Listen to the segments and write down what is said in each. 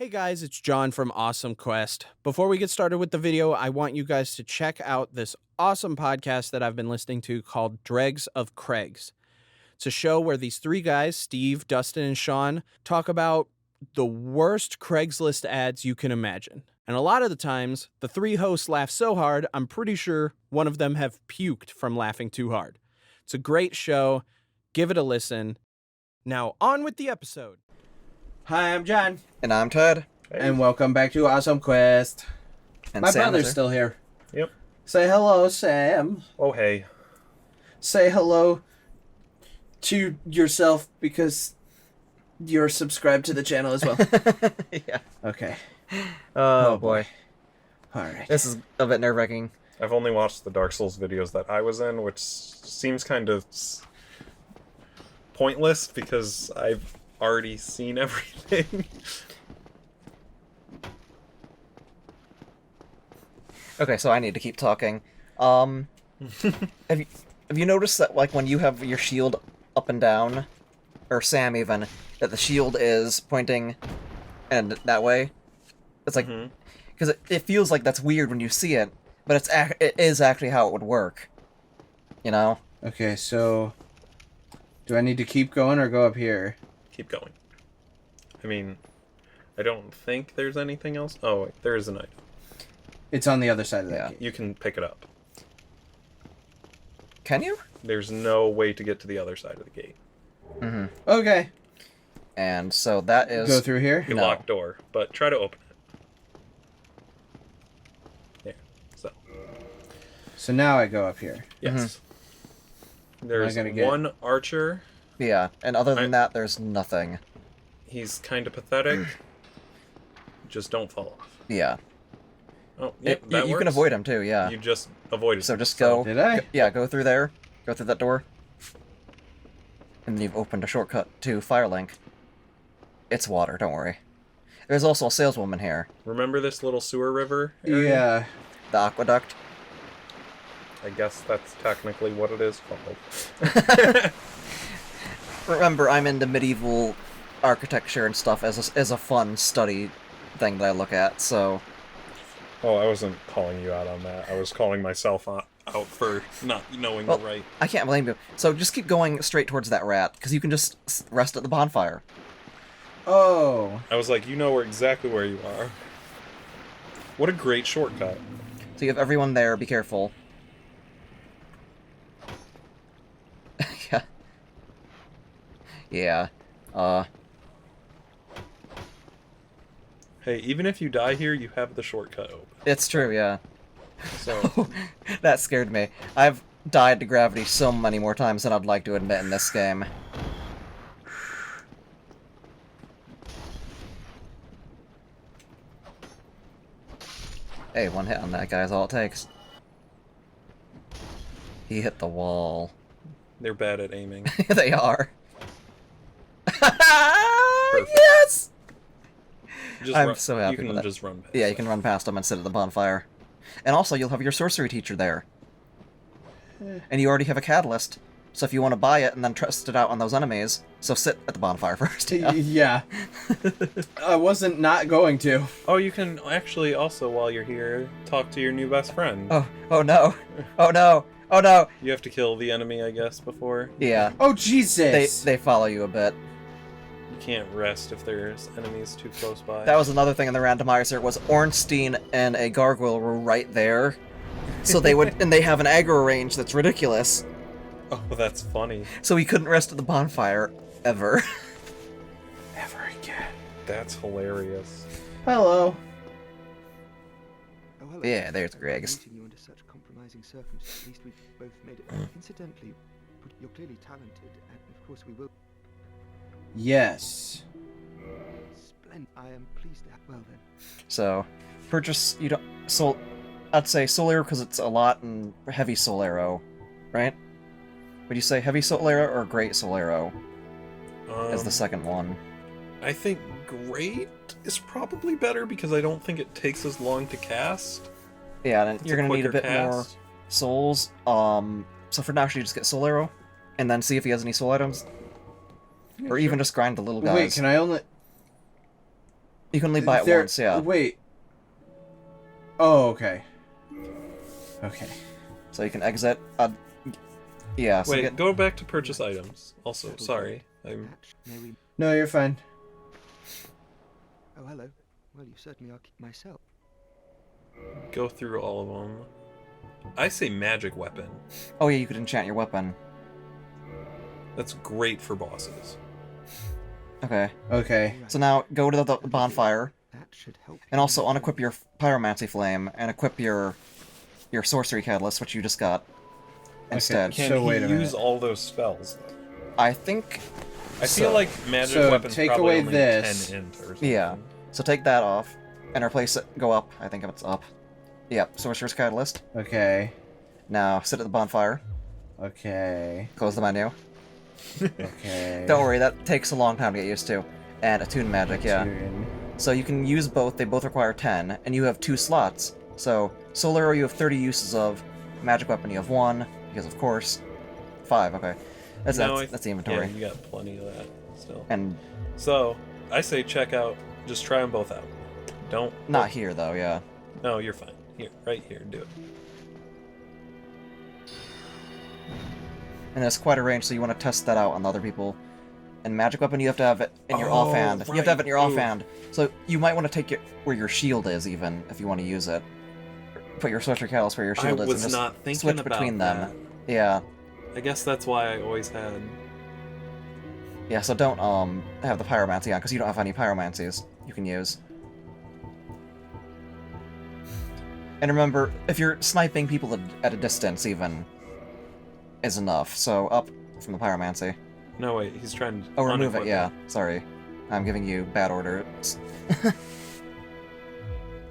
Hey guys, it's John from Awesome Quest. Before we get started with the video, I want you guys to check out this awesome podcast that I've been listening to called Dregs of Craigs. It's a show where these three guys, Steve, Dustin, and Sean, talk about the worst Craigslist ads you can imagine. And a lot of the times, the three hosts laugh so hard, I'm pretty sure one of them have puked from laughing too hard. It's a great show. Give it a listen. Now, on with the episode. Hi, I'm John. And I'm Ted. Hey. And welcome back to Awesome Quest. And My Sam brother's still here. Yep. Say hello, Sam. Oh, hey. Say hello to yourself because you're subscribed to the channel as well. Yeah. Okay. Oh boy. Alright. This is a bit nerve-wracking. I've only watched the Dark Souls videos that I was in, which seems kind of pointless because I've already seen everything. Okay, so I need to keep talking. Have you noticed that, like, when you have your shield up and down, or Sam even, that the shield is pointing and that way? It's like, because it feels like that's weird when you see it, but it is actually how it would work. You know? Okay, so do I need to keep going or go up here? Keep going. I mean, I don't think there's anything else. Oh, wait, there is an item. It's on the other side of that gate. You can pick it up. Can you? There's no way to get to the other side of the gate. Mm-hmm. Okay. And so that is... Go through here? You No. lock door, but try to open it. There. So now I go up here. Yes. There's gonna get- one archer. Yeah, and other than that, there's nothing. He's kind of pathetic. Just don't fall off. Yeah. Oh, yep, You that can works. avoid him, too, yeah. You just avoided So him. just go... Did I? Yeah, go through there. Go through that door. And then you've opened a shortcut to Firelink. It's water, don't worry. There's also a saleswoman here. Remember this little sewer river area? Yeah. The aqueduct. I guess that's technically what it is called. Remember, I'm into medieval architecture and stuff as a fun study thing that I look at, so... Oh, I wasn't calling you out on that. I was calling myself out for not knowing the right... I can't blame you. So just keep going straight towards that rat, because you can just rest at the bonfire. Oh. I was like, you know exactly where you are. What a great shortcut. So you have everyone there, be careful. Yeah. Yeah. Hey, even if you die here, you have the shortcut open. It's true, yeah. So, That scared me. I've died to gravity so many more times than I'd like to admit in this game. Hey, one hit on that guy is all it takes. He hit the wall. they're bad at aiming. They are. Perfect. Yes! Just I'm run, so happy You can with that. just run past Yeah, you it. can run past them and sit at the bonfire. And also, you'll have your sorcery teacher there. And you already have a catalyst, so if you want to buy it and then test it out on those enemies, so sit at the bonfire first. Yeah. Yeah. I wasn't not going to. Oh, you can actually also, while you're here, talk to your new best friend. Oh no! Oh no! Oh no! You have to kill the enemy, I guess, before. Yeah, Oh, Jesus. they follow you a bit. You can't rest if there's enemies too close by. That was another thing in the randomizer, was Ornstein and a gargoyle were right there. So they would, and they have an aggro range that's ridiculous. Oh, that's funny. So we couldn't rest at the bonfire, ever. Never again. That's hilarious. Hello. Oh, hello. Yeah, there's Greg's. Meeting you under such compromising circumstances. At least we've both made it. Incidentally, you're clearly talented, and of course we will. Yes. Splendid. I am pleased to have. Well then. So, purchase, you don't, I'd say soul arrow because it's a lot, and heavy soul arrow, right? Would you say heavy soul arrow or great soul arrow as the second one? I think great is probably better because I don't think it takes as long to cast. Yeah, and It's you're gonna need a quicker bit more cast. souls. So for now, should you just get soul arrow, and then see if he has any soul items, or even just grind the little guys. Wait, can I only... You can only buy it There- once, yeah. Wait. Oh, okay. Okay. So you can exit. Yeah. So you Wait, get, go back to purchase items. Also, sorry. Hatch, may we... No, you're fine. Oh, hello. Well, you certainly are myself. Go through all of them. I say magic weapon. oh yeah, you could enchant your weapon. That's great for bosses. Okay. Okay. Right. So now go to the bonfire, That should help. and also unequip your pyromancy flame, and equip your sorcery catalyst, which you just got. Instead. Can So he wait a minute. use all those spells? I think. I feel So- like magic so weapons take probably away only this. 10 int or something. Yeah. So take that off, and replace it. Go up. I think it's up. Yep. Sorcerer's catalyst. Okay. Now sit at the bonfire. Okay. Close the menu. Okay. Don't worry, that takes a long time to get used to. And attune magic, yeah. Attune. So you can use both. They both require 10, and you have 2 slots. So soul arrow you have 30 uses of. Magic weapon you have 1, because of course. 5. Okay. That's the inventory. Yeah, you got plenty of that still. And So, I say check out, just try them both out. Don't... not here though, yeah. No, you're fine. Here, right here, do it. And there's quite a range, so you want to test that out on the other people. And magic weapon, you have to have it in your Oh, offhand. You have to have it in your right. Ooh. offhand. So you might want to take it where your shield is, even if you want to use it. Put your sorcery catalyst where your I shield is, and was just not thinking switch about between that. them. Yeah, I guess that's why I always had... yeah. So don't have the pyromancy on, because you don't have any pyromancies you can use. And remember, if you're sniping people at a distance, even is enough. So up from the pyromancy. No, wait, he's trying to... Oh, remove it. unequip Yeah, sorry, I'm giving you bad orders.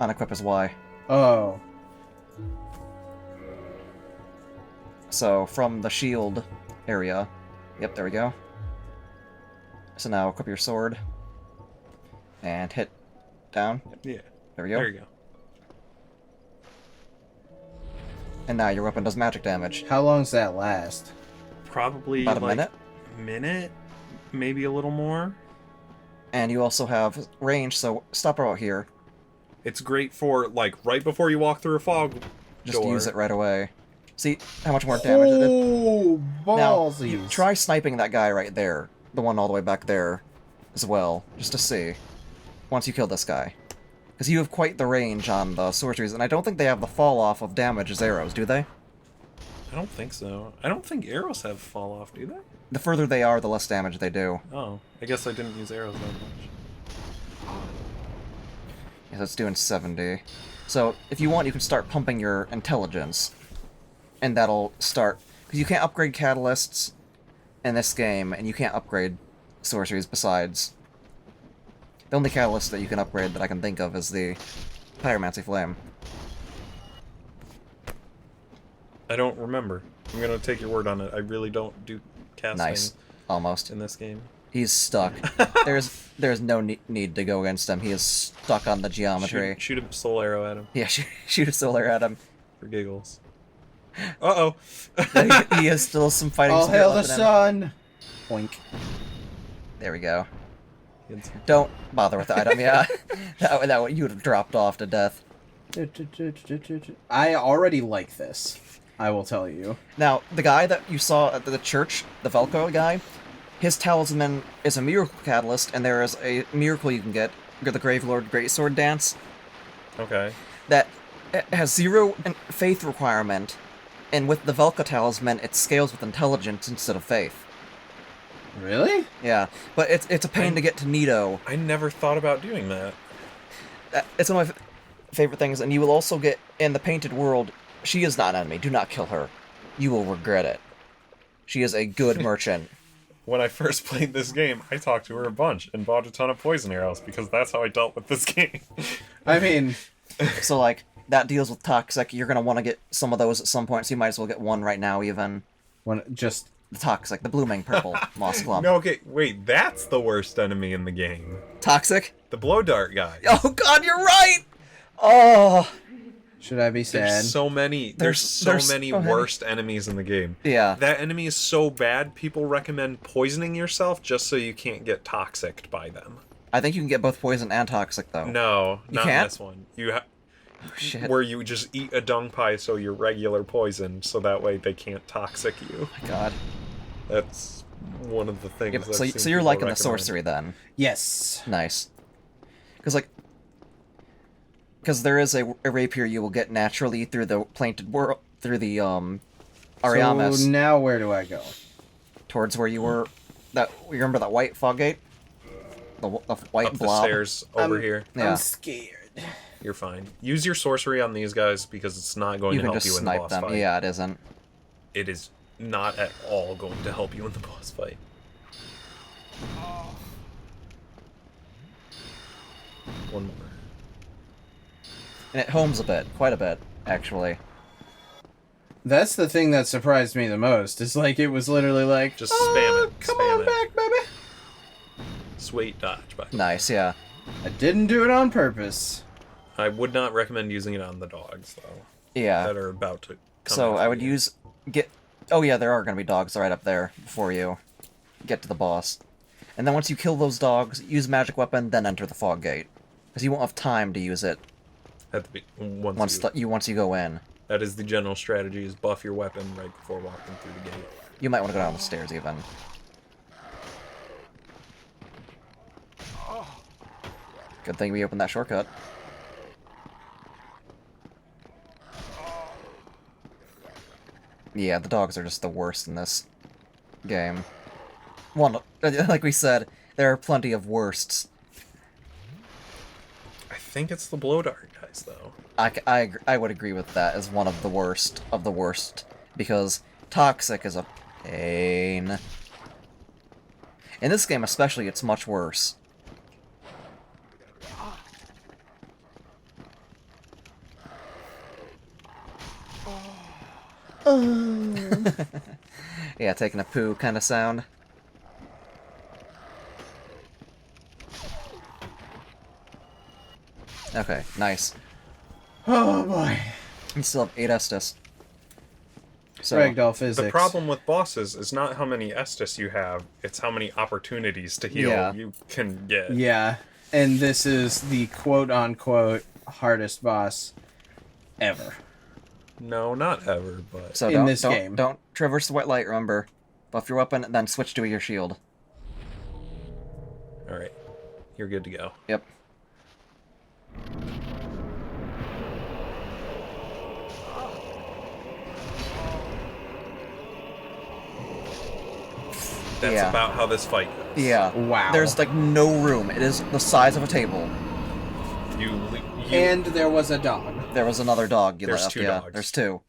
Unequip is Y. Oh. So from the shield area, yep, there we go. So now equip your sword and hit down. Yeah, There we go. there you go. And now your weapon does magic damage. How long does that last? Probably About a like minute. minute, maybe a little more. And you also have range, so stop her out here. It's great for, like, right before you walk through a fog Just door. use it right away. See how much more damage it did? Oh, Now, ballsies. you try sniping that guy right there. The one all the way back there as well, just to see. Once you kill this guy. Because you have quite the range on the sorceries, and I don't think they have the fall-off of damage as arrows, do they? I don't think so. I don't think arrows have fall off, do they? The further they are, the less damage they do. Oh, I guess I didn't use arrows that much. Yeah, that's doing 70. So, if you want, you can start pumping your intelligence. And that'll start... Because you can't upgrade catalysts in this game, and you can't upgrade sorceries besides... The only catalyst that you can upgrade that I can think of is the Pyromancy Flame. I don't remember. I'm gonna take your word on it. I really don't do casting Nice. Almost. in this game. He's stuck. there's no need to go against him. He is stuck on the geometry. Shoot a soul arrow at him Yeah, shoot a solar at him. for giggles. Uh-oh. he has still some fighting All spirit hail the left in him. sun. Boink. There we go. Don't bother with the item, yeah. that you would have dropped off to death. I already like this. I will tell you. Now, the guy that you saw at the church, the Velcro guy, his talisman is a miracle catalyst, and there is a miracle you can get, the Gravelord Greatsword Dance, Okay. that has 0 faith requirement, and with the Velcro talisman, it scales with intelligence instead of faith. Really? Yeah, but it's a pain to get to Nito. I never thought about doing that. It's one of my favorite things, and you will also get, in the Painted World, she is not an enemy. Do not kill her. You will regret it. She is a good merchant. When I first played this game, I talked to her a bunch and bought a ton of poison arrows because that's how I dealt with this game. I mean, So, like, that deals with Toxic. You're going to want to get some of those at some point, so you might as well get one right now, even. when just The Toxic, the blooming purple moss clump. No, okay, wait, that's the worst enemy in the game. Toxic? The blow dart guy. Oh, God, you're right! Oh! should I be sad? There's so many. There's so many so many. worst enemies in the game. Yeah. That enemy is so bad, people recommend poisoning yourself just so you can't get toxicked by them. I think you can get both poison and toxic, though. No, You not in can't? this one. Oh, shit. Where you just eat a dung pie so you're regular poisoned, so that way they can't toxic you. My God. That's one of the things. Yeah, but I've so, seen so you're people liking the recommend. sorcery then? Yes. Nice. Because there is a rapier you will get naturally through the painted world, through the Ariamis, So now where do I go? towards where you were. You remember that white fog gate? The white Up the blob. stairs over here. Yeah. I'm scared. You're fine. Use your sorcery on these guys because it's not going You to can help just you in the snipe boss them. fight. Yeah, it isn't. It is not at all going to help you in the boss fight. One more. And it homes a bit, quite a bit, actually. That's the thing that surprised me the most. It's like it was literally like, Just spam it. Come Spam on it. back, baby. Sweet dodge, but Nice, yeah. I didn't do it on purpose. I would not recommend using it on the dogs though. Yeah. That are about to come So after I would you. Oh yeah, there are going to be dogs right up there before you get to the boss. And then once you kill those dogs, use magic weapon, then enter the fog gate. Because you won't have time to use it At the once you go in. That is the general strategy: is buff your weapon right before walking through the gate. You might want to go down the stairs even. Good thing we opened that shortcut. Yeah, the dogs are just the worst in this game. Well, like we said, there are plenty of worsts. I think it's the blow dart guys, though. I would agree with that as one of the worst, because toxic is a pain. In this game especially, it's much worse. Yeah, taking a poo kind of sound. Okay, nice. Oh boy. You still have 8 Estus. So, Ragdoll physics. The problem with bosses is not how many Estus you have, it's how many opportunities to heal Yeah. you can get. Yeah, and this is the quote-unquote hardest boss ever. No, not ever, but... so in don't, this don't, game. don't traverse the white light, remember. Buff your weapon, and then switch to your shield. Alright. You're good to go. Yep. That's Yeah. about how this fight goes. Yeah. Wow. There's, like, no room. It is the size of a table. You And there was a dog. There was another dog you There's left. 2 Yeah, dogs. there's 2.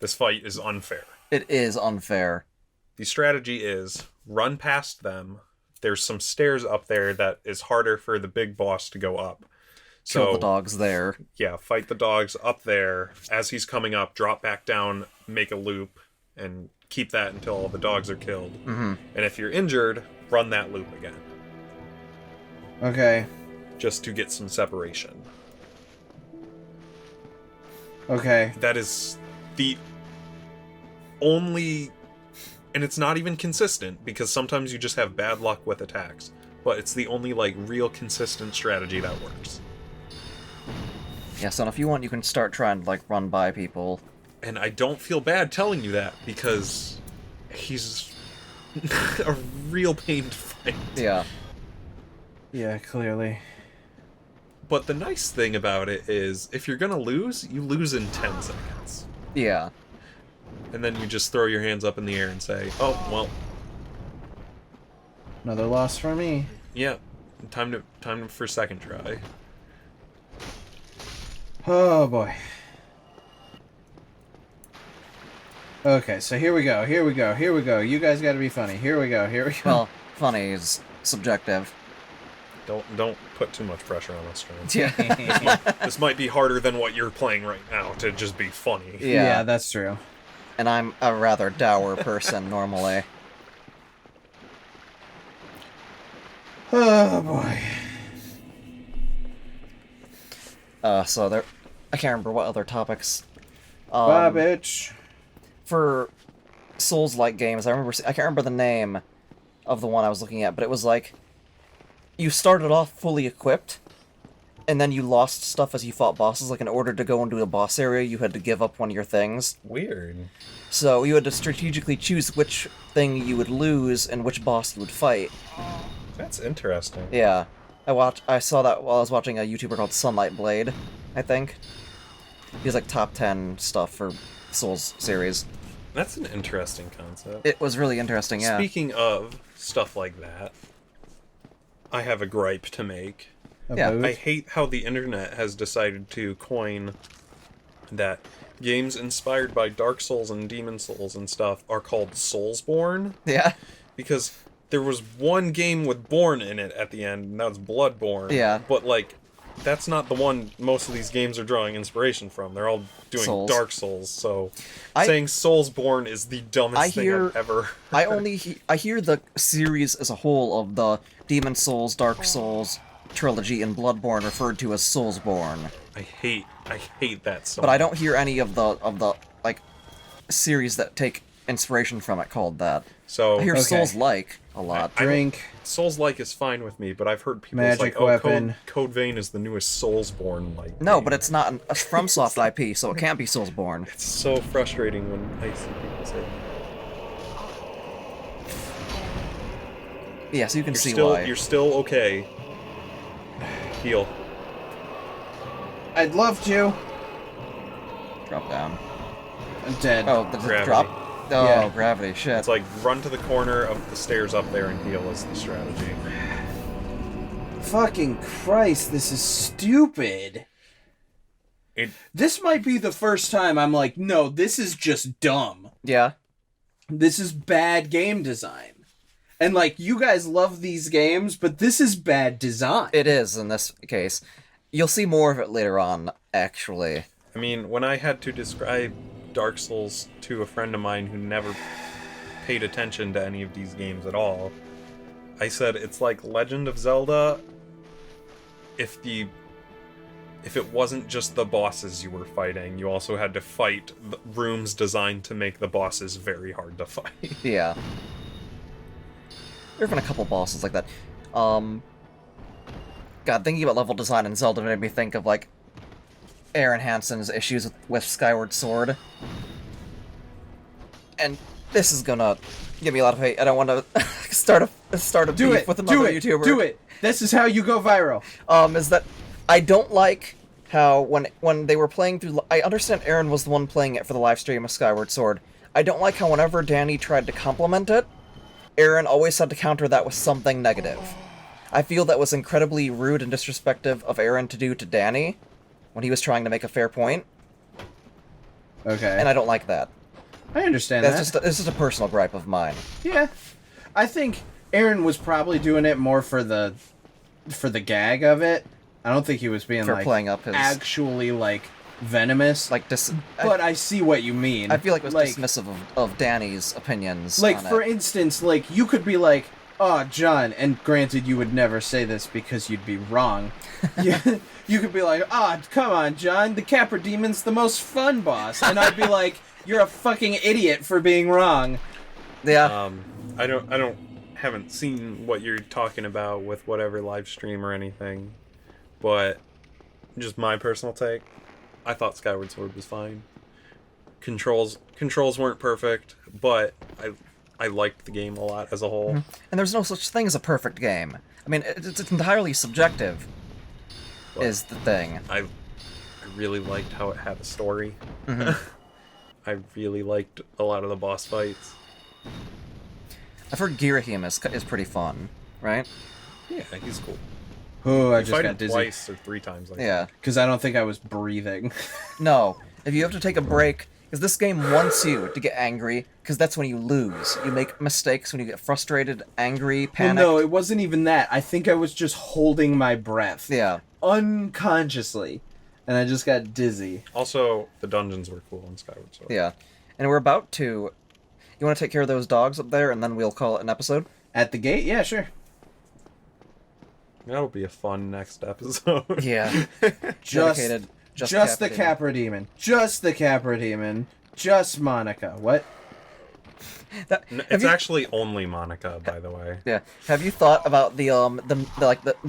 This fight is unfair. It is unfair. The strategy is run past them. There's some stairs up there that is harder for the big boss to go up. Kill So, the dogs there. yeah, fight the dogs up there. As he's coming up, drop back down, make a loop, and keep that until all the dogs are killed. Mm-hmm. And if you're injured, run that loop again, Okay. just to get some separation. Okay. That is the only... And it's not even consistent, because sometimes you just have bad luck with attacks. But it's the only, like, real consistent strategy that works. Yeah, so if you want, you can start trying to, like, run by people. And I don't feel bad telling you that, because he's a real pain to fight. Yeah. Yeah, clearly. But the nice thing about it is, if you're gonna lose, you lose in 10 seconds. Yeah. And then you just throw your hands up in the air and say, oh, well, Another loss for me. yeah, time for second try. Oh boy. Okay, so here we go. Here we go. Here we go. You guys got to be funny. Here we go. Here we go. Well, funny is subjective. Don't put too much pressure on us, Trent. Yeah. This might be harder than what you're playing right now to just be funny. Yeah, that's true. And I'm a rather dour person normally. Oh boy. So there, I can't remember what other topics. Bye, bitch. For Souls-like games, I can't remember the name of the one I was looking at, but it was like, you started off fully equipped, and then you lost stuff as you fought bosses. Like, in order to go into a boss area, you had to give up one of your things. Weird. So you had to strategically choose which thing you would lose and which boss you would fight. That's interesting. Yeah. I saw that while I was watching a YouTuber called Sunlight Blade, I think. He's like top 10 stuff for Souls series. That's an interesting concept. It was really interesting, yeah. Speaking of stuff like that, I have a gripe to make. Yeah. I hate how the internet has decided to coin that games inspired by Dark Souls and Demon Souls and stuff are called Soulsborne. Yeah. Because there was one game with Born in it at the end, and that was Bloodborne. Yeah. But, like, that's not the one most of these games are drawing inspiration from. They're all doing Souls. Dark Souls, so saying Soulsborne is the dumbest thing I've ever heard. I hear the series as a whole of the Demon Souls, Dark Souls trilogy, and Bloodborne referred to as Soulsborne. I hate that so But I don't hear any of the like series that take inspiration from it called that. So I hear Okay. Souls-like a lot. Drink. Souls-like is fine with me, but I've heard people Magic like, oh, weapon. Code Vein is the newest Soulsborne like. No, game. but it's not a FromSoft IP, so it can't be Soulsborne. It's so frustrating when I see people say that. Yeah, so you can see Still, why. you're still okay. Heal. I'd love to. Drop down. I'm dead. Oh, does it Gravity. drop? Oh, Yeah. gravity, shit. It's like run to the corner of the stairs up there and heal is the strategy. Fucking Christ, this is stupid. This might be the first time I'm like, no, this is just dumb. Yeah. This is bad game design. And, like, you guys love these games, but this is bad design. It is, in this case. You'll see more of it later on, actually. I mean, when I had to describe Dark Souls to a friend of mine who never paid attention to any of these games at all, I said it's like Legend of Zelda if it wasn't just the bosses you were fighting, you also had to fight the rooms designed to make the bosses very hard to fight. Yeah. There have been a couple bosses like that. God, thinking about level design in Zelda made me think of, like, Aaron Hansen's issues with Skyward Sword. And this is gonna give me a lot of hate. I don't want to start a beef with another YouTuber. Do it! This is how you go viral. Is that I don't like how when they were playing through... I understand Aaron was the one playing it for the live stream of Skyward Sword. I don't like how whenever Danny tried to compliment it, Aaron always had to counter that with something negative. I feel that was incredibly rude and disrespectful of Aaron to do to Danny when he was trying to make a fair point, Okay. and I don't like that. I understand That's that. it's just a personal gripe of mine. Yeah. I think Aaron was probably doing it more for the gag of it. I don't think he was being, For like, playing up his... actually, like, venomous. Like, but I see what you mean. I feel like it was like, dismissive of Danny's opinions Like, on for it. instance, like, you could be like, oh, John, and granted, you would never say this because you'd be wrong. You could be like, oh, come on, John, the Capra Demon's the most fun boss. And I'd be like, you're a fucking idiot for being wrong. Yeah. I haven't seen what you're talking about with whatever live stream or anything, but just my personal take, I thought Skyward Sword was fine. Controls weren't perfect, but I liked the game a lot as a whole. And there's no such thing as a perfect game. I mean, it's entirely subjective, But is the thing. I really liked how it had a story. Mhm. I really liked a lot of the boss fights. I've heard Girahim is pretty fun, right? Yeah, he's cool. Oh, I You just fight got him dizzy. twice or 3 times. Yeah. Because I don't think I was breathing. No, if you have to take a break, because this game wants you to get angry, because that's when you lose. You make mistakes when you get frustrated, angry, Well, panicked. no, it wasn't even that. I think I was just holding my breath. Yeah. Unconsciously. And I just got dizzy. Also, the dungeons were cool in Skyward Sword. Yeah. And we're about to... You want to take care of those dogs up there, and then we'll call it an episode? At the gate? Yeah, sure. That'll be a fun next episode. Yeah. Just Dedicated. the Capra Demon. Just the Capra Demon. Just Monica. What? It's actually only Monica, by the way. Yeah. Have you thought about the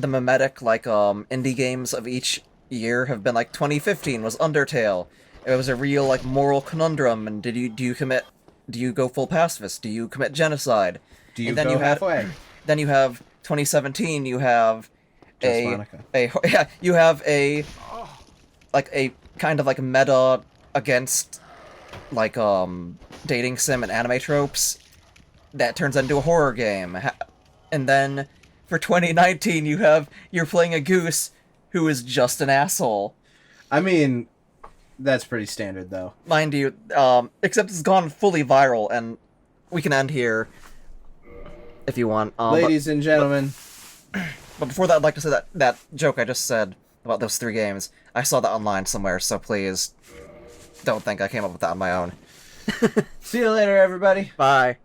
mimetic indie games of each year have been like 2015 was Undertale. It was a real like moral conundrum, and do you go full pacifist? Do you commit genocide? Do you And then go you had- halfway? Then you have 2017. You have Just Monica. you have a kind of like meta against like dating sim and anime tropes that turns into a horror game. And then for 2019 you're playing a goose who is just an asshole. I mean, that's pretty standard, though. Mind you, except it's gone fully viral, and we can end here if you want. Ladies and gentlemen. But before that, I'd like to say that joke I just said about those 3 games, I saw that online somewhere, so please don't think I came up with that on my own. See you later, everybody. Bye.